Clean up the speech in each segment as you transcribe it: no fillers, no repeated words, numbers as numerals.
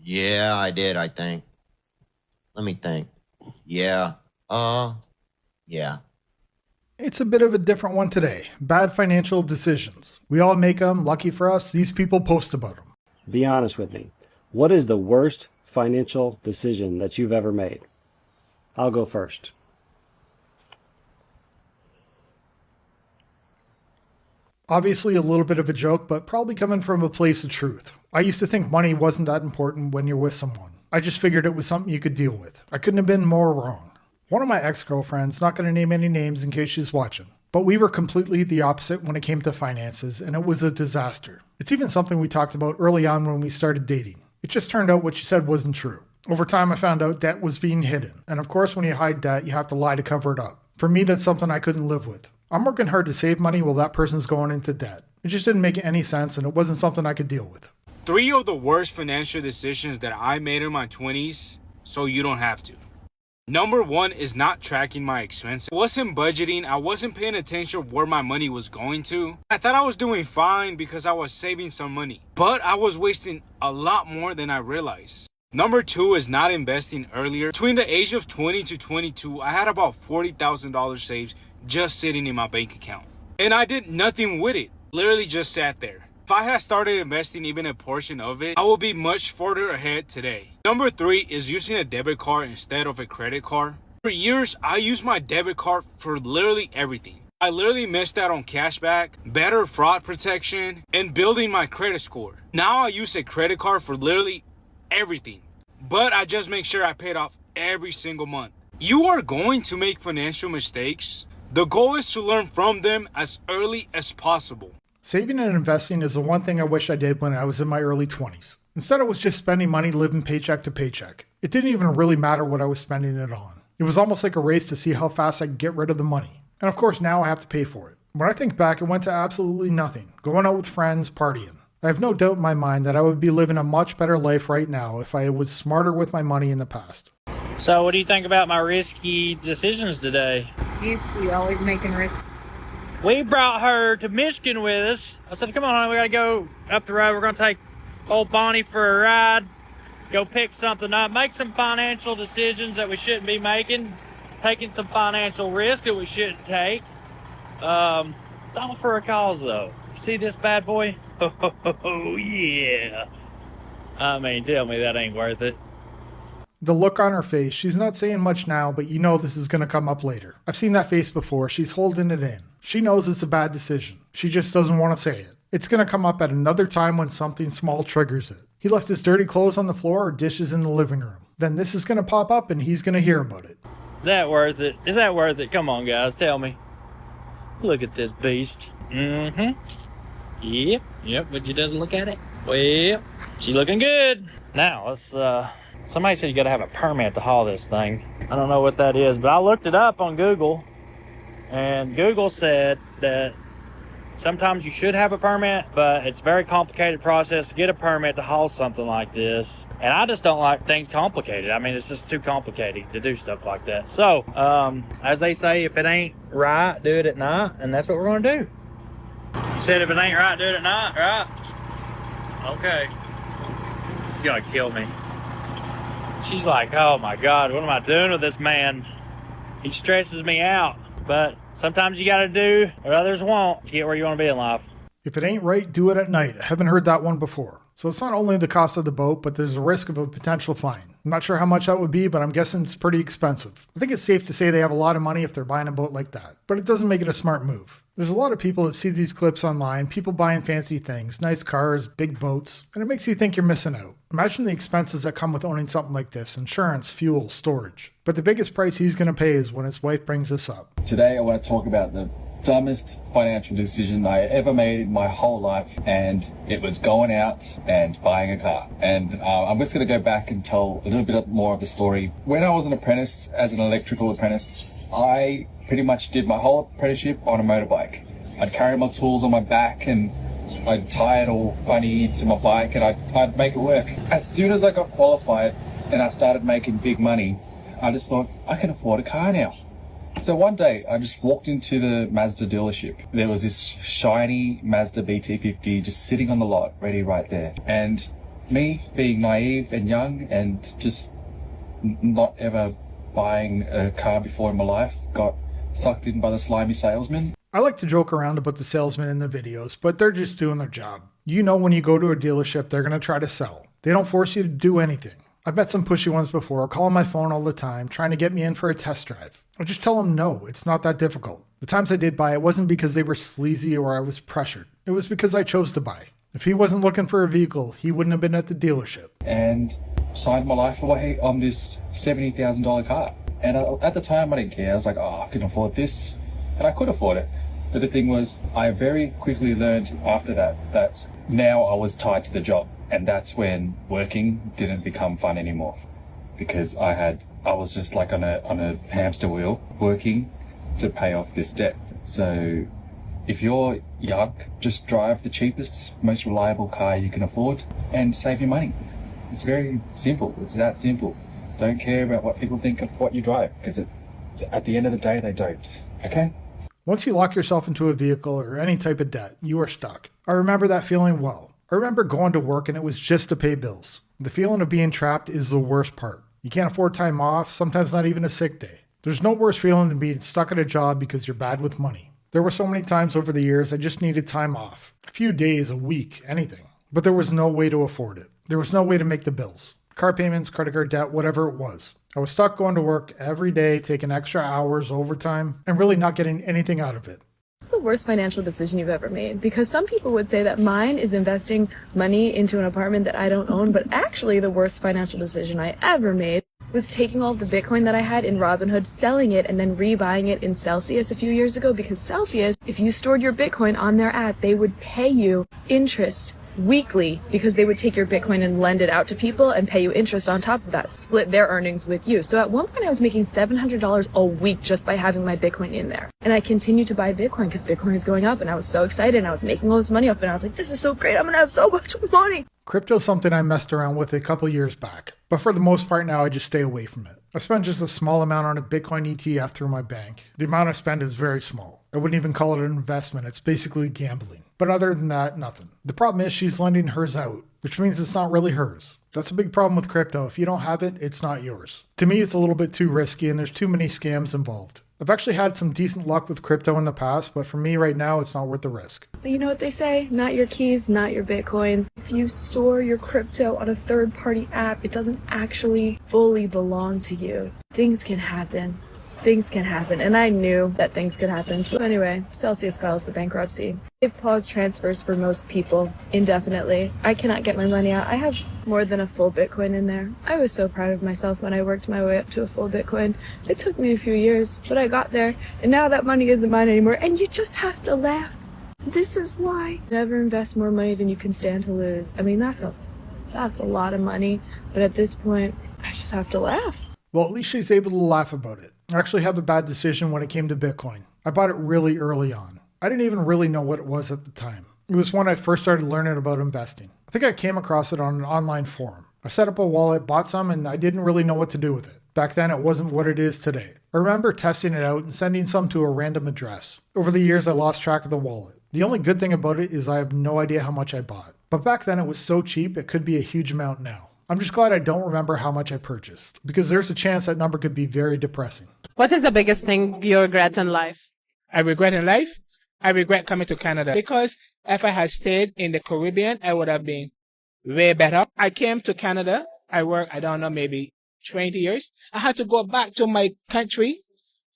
Yeah, I did, I think. Let me think. Yeah. Yeah. It's a bit of a different one today. Bad financial decisions. We all make them. Lucky for us, these people post about them. Be honest with me. What is the worst financial decision that you've ever made? I'll go first. Obviously, a little bit of a joke, but probably coming from a place of truth. I used to think money wasn't that important when you're with someone. I just figured it was something you could deal with. I couldn't have been more wrong. One of my ex-girlfriends, not going to name any names in case she's watching, but we were completely the opposite when it came to finances, and it was a disaster. It's even something we talked about early on when we started dating. It just turned out what she said wasn't true. Over time, I found out debt was being hidden, and of course when you hide debt, you have to lie to cover it up. For me, that's something I couldn't live with. I'm working hard to save money while that person's going into debt. It just didn't make any sense, and it wasn't something I could deal with. 3 of the worst financial decisions that I made in my 20s, so you don't have to. Number 1 is not tracking my expenses. I wasn't budgeting. I wasn't paying attention where my money was going to. I thought I was doing fine because I was saving some money, but I was wasting a lot more than I realized. Number 2 is not investing earlier. Between the age of 20 to 22, I had about $40,000 saved just sitting in my bank account. And I did nothing with it. Literally just sat there. If I had started investing even a portion of it, I would be much further ahead today. Number 3 is using a debit card instead of a credit card. For years, I used my debit card for literally everything. I literally missed out on cashback, better fraud protection, and building my credit score. Now I use a credit card for literally everything, but I just make sure I pay it off every single month. You are going to make financial mistakes. The goal is to learn from them as early as possible. Saving and investing is the one thing I wish I did when I was in my early 20s. Instead, I was just spending money living paycheck to paycheck. It didn't even really matter what I was spending it on. It was almost like a race to see how fast I could get rid of the money. And of course, now I have to pay for it. When I think back, it went to absolutely nothing. Going out with friends, partying. I have no doubt in my mind that I would be living a much better life right now if I was smarter with my money in the past. So what do you think about my risky decisions today? Yes, you always making risks. We brought her to Michigan with us. I said, come on, honey, we gotta go up the road. We're gonna take old Bonnie for a ride, go pick something up, make some financial decisions that we shouldn't be making, taking some financial risk that we shouldn't take. It's all for a cause, though. You see this bad boy? Oh, yeah. I mean, tell me that ain't worth it. The look on her face, she's not saying much now, but you know this is going to come up later. I've seen that face before. She's holding it in. She knows it's a bad decision. She just doesn't want to say it. It's going to come up at another time when something small triggers it. He left his dirty clothes on the floor or dishes in the living room. Then this is going to pop up and he's going to hear about it. That worth it? Is that worth it? Come on, guys, tell me. Look at this beast. Mm-hmm. Yep, but you doesn't look at it. Well, she looking good. Now, let's, somebody said you gotta have a permit to haul this thing. I don't know what that is, but I looked it up on Google, and Google said that sometimes you should have a permit, but it's a very complicated process to get a permit to haul something like this. And I just don't like things complicated. I mean, it's just too complicated to do stuff like that. So, as they say, if it ain't right, do it at night, and that's what we're gonna do. You said if it ain't right, do it at night, right? Okay. She's gonna kill me. She's like, oh my God, what am I doing with this man? He stresses me out. But sometimes you gotta do what others won't to get where you want to be in life. If it ain't right, do it at night. I haven't heard that one before. So it's not only the cost of the boat, but there's a risk of a potential fine. I'm not sure how much that would be, but I'm guessing it's pretty expensive. I think it's safe to say they have a lot of money if they're buying a boat like that, but it doesn't make it a smart move. There's a lot of people that see these clips online, people buying fancy things, nice cars, big boats, and it makes you think you're missing out. Imagine the expenses that come with owning something like this: insurance, fuel, storage. But the biggest price he's going to pay is when his wife brings this up. Today I want to talk about the dumbest financial decision I ever made in my whole life, and it was going out and buying a car. And I'm just going to go back and tell a little bit more of the story. When I was an apprentice, as an electrical apprentice, I pretty much did my whole apprenticeship on a motorbike. I'd carry my tools on my back and I'd tie it all funny to my bike and I'd make it work. As soon as I got qualified and I started making big money, I just thought, I can afford a car now. So one day I just walked into the Mazda dealership. There was this shiny Mazda BT50 just sitting on the lot, ready right there. And me being naive and young and just not ever buying a car before in my life got sucked in by the slimy salesman. I like to joke around about the salesmen in the videos, but they're just doing their job. You know, when you go to a dealership, they're going to try to sell. They don't force you to do anything. I've met some pushy ones before, calling my phone all the time, trying to get me in for a test drive. I just tell them no, it's not that difficult. The times I did buy, it wasn't because they were sleazy or I was pressured. It was because I chose to buy. If he wasn't looking for a vehicle, he wouldn't have been at the dealership. And signed my life away on this $70,000 car. And at the time, I didn't care. I was like, oh, I can afford this. And I could afford it. But the thing was, I very quickly learned after that now I was tied to the job. And that's when working didn't become fun anymore. Because I was just like on a hamster wheel, working to pay off this debt. So if you're young, just drive the cheapest, most reliable car you can afford and save your money. It's very simple. It's that simple. Don't care about what people think of what you drive, because at the end of the day, they don't. Okay? Once you lock yourself into a vehicle or any type of debt, you are stuck. I remember that feeling well. I remember going to work and it was just to pay bills. The feeling of being trapped is the worst part. You can't afford time off, sometimes not even a sick day. There's no worse feeling than being stuck at a job because you're bad with money. There were so many times over the years I just needed time off. A few days, a week, anything. But there was no way to afford it. There was no way to make the bills. Car payments, credit card debt, whatever it was. I was stuck going to work every day, taking extra hours, overtime, and really not getting anything out of it. What's the worst financial decision you've ever made? Because some people would say that mine is investing money into an apartment that I don't own, but actually the worst financial decision I ever made was taking all the Bitcoin that I had in Robinhood, selling it, and then rebuying it in Celsius a few years ago, because Celsius, if you stored your Bitcoin on their app, they would pay you interest weekly, because they would take your Bitcoin and lend it out to people and pay you interest on top of that, split their earnings with you. So at one point I was making $700 a week just by having my Bitcoin in there. And I continued to buy Bitcoin because Bitcoin is going up, and I was so excited and I was making all this money off it. And I was like, this is so great. I'm going to have so much money. Crypto's something I messed around with a couple years back, but for the most part now I just stay away from it. I spend just a small amount on a Bitcoin ETF through my bank. The amount I spend is very small. I wouldn't even call it an investment. It's basically gambling. But other than that, nothing. The problem is she's lending hers out, which means it's not really hers. That's a big problem with crypto. If you don't have it, it's not yours. To me, it's a little bit too risky and there's too many scams involved. I've actually had some decent luck with crypto in the past, but for me right now, it's not worth the risk. But you know what they say? Not your keys, not your Bitcoin. If you store your crypto on a third-party app, it doesn't actually fully belong to you. Things can happen. Things can happen, and I knew that things could happen. So anyway, Celsius filed for bankruptcy. They've paused transfers for most people indefinitely. I cannot get my money out. I have more than a full Bitcoin in there. I was so proud of myself when I worked my way up to a full Bitcoin. It took me a few years, but I got there, and now that money isn't mine anymore, and you just have to laugh. This is why. Never invest more money than you can stand to lose. I mean, that's a lot of money, but at this point, I just have to laugh. Well, at least she's able to laugh about it. I actually have a bad decision when it came to Bitcoin. I bought it really early on. I didn't even really know what it was at the time. It was when I first started learning about investing. I think I came across it on an online forum. I set up a wallet, bought some, and I didn't really know what to do with it. Back then, it wasn't what it is today. I remember testing it out and sending some to a random address. Over the years, I lost track of the wallet. The only good thing about it is I have no idea how much I bought. But back then, it was so cheap, it could be a huge amount now. I'm just glad I don't remember how much I purchased, because there's a chance that number could be very depressing. What is the biggest thing you regret in life? I regret in life? I regret coming to Canada, because if I had stayed in the Caribbean, I would have been way better. I came to Canada. I worked, I don't know, maybe 20 years. I had to go back to my country.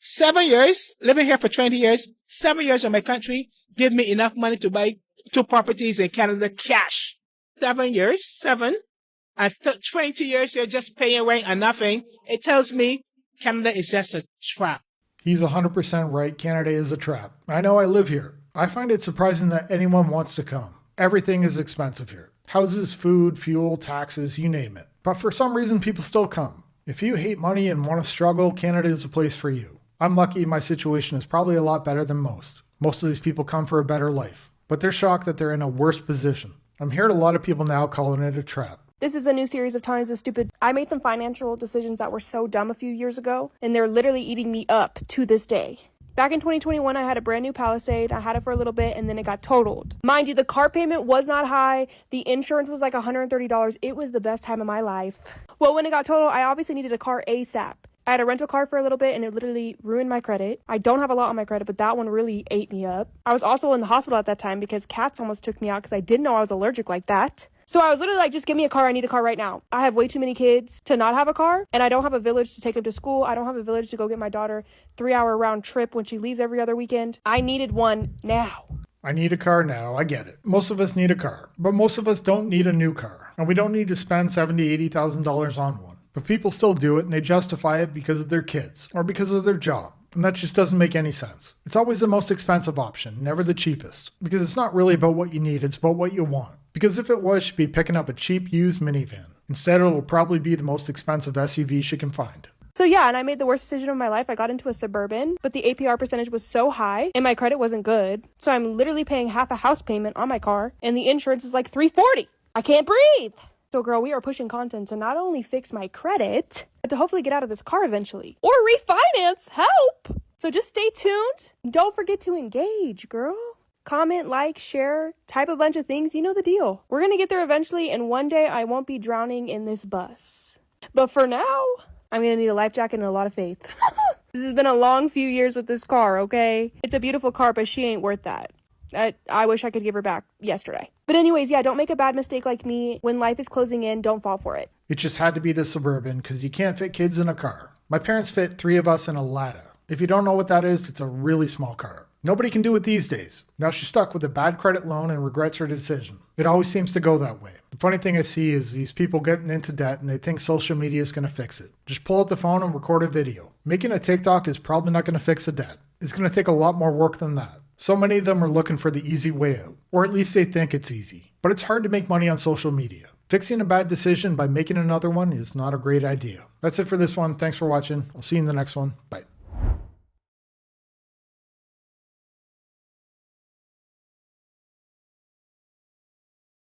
7 years, living here for 20 years, 7 years of my country, give me enough money to buy 2 properties in Canada cash. 7 years, 7. And 20 years, you're just paying rent and nothing. It tells me Canada is just a trap. He's 100% right. Canada is a trap. I know, I live here. I find it surprising that anyone wants to come. Everything is expensive here. Houses, food, fuel, taxes, you name it. But for some reason, people still come. If you hate money and want to struggle, Canada is a place for you. I'm lucky my situation is probably a lot better than most. Most of these people come for a better life. But they're shocked that they're in a worse position. I'm hearing a lot of people now calling it a trap. This is a new series of Times is Stupid. I made some financial decisions that were so dumb a few years ago, and they're literally eating me up to this day. Back in 2021, I had a brand new Palisade. I had it for a little bit and then it got totaled. Mind you, the car payment was not high. The insurance was like $130. It was the best time of my life. Well, when it got totaled, I obviously needed a car ASAP. I had a rental car for a little bit and it literally ruined my credit. I don't have a lot on my credit, but that one really ate me up. I was also in the hospital at that time because cats almost took me out because I didn't know I was allergic like that. So I was literally like, just give me a car. I need a car right now. I have way too many kids to not have a car, and I don't have a village to take them to school. I don't have a village to go get my daughter 3-hour round trip when she leaves every other weekend. I needed one now. I need a car now. I get it. Most of us need a car, but most of us don't need a new car, and we don't need to spend $70,000, $80,000 on one. But people still do it, and they justify it because of their kids or because of their job. And that just doesn't make any sense. It's always the most expensive option, never the cheapest. Because it's not really about what you need, it's about what you want. Because if it was, you'd be picking up a cheap used minivan. Instead, it'll probably be the most expensive SUV she can find. So yeah, and I made the worst decision of my life. I got into a Suburban, but the APR percentage was so high and my credit wasn't good. So I'm literally paying half a house payment on my car and the insurance is like $340. I can't breathe. So girl, we are pushing content to not only fix my credit, but to hopefully get out of this car eventually. Or refinance, help! So just stay tuned. Don't forget to engage, girl. Comment, like, share, type a bunch of things. You know the deal. We're gonna get there eventually, and one day I won't be drowning in this bus. But for now, I'm gonna need a life jacket and a lot of faith. This has been a long few years with this car, okay? It's a beautiful car, but she ain't worth that. I wish I could give her back yesterday. But anyways, yeah, don't make a bad mistake like me. When life is closing in, don't fall for it. It just had to be the Suburban because you can't fit kids in a car. My parents fit 3 of us in a Lada. If you don't know what that is, it's a really small car. Nobody can do it these days. Now she's stuck with a bad credit loan and regrets her decision. It always seems to go that way. The funny thing I see is these people getting into debt and they think social media is going to fix it. Just pull out the phone and record a video. Making a TikTok is probably not going to fix the debt. It's going to take a lot more work than that. So many of them are looking for the easy way out, or at least they think it's easy. But it's hard to make money on social media. Fixing a bad decision by making another one is not a great idea. That's it for this one. Thanks for watching. I'll see you in the next one. Bye.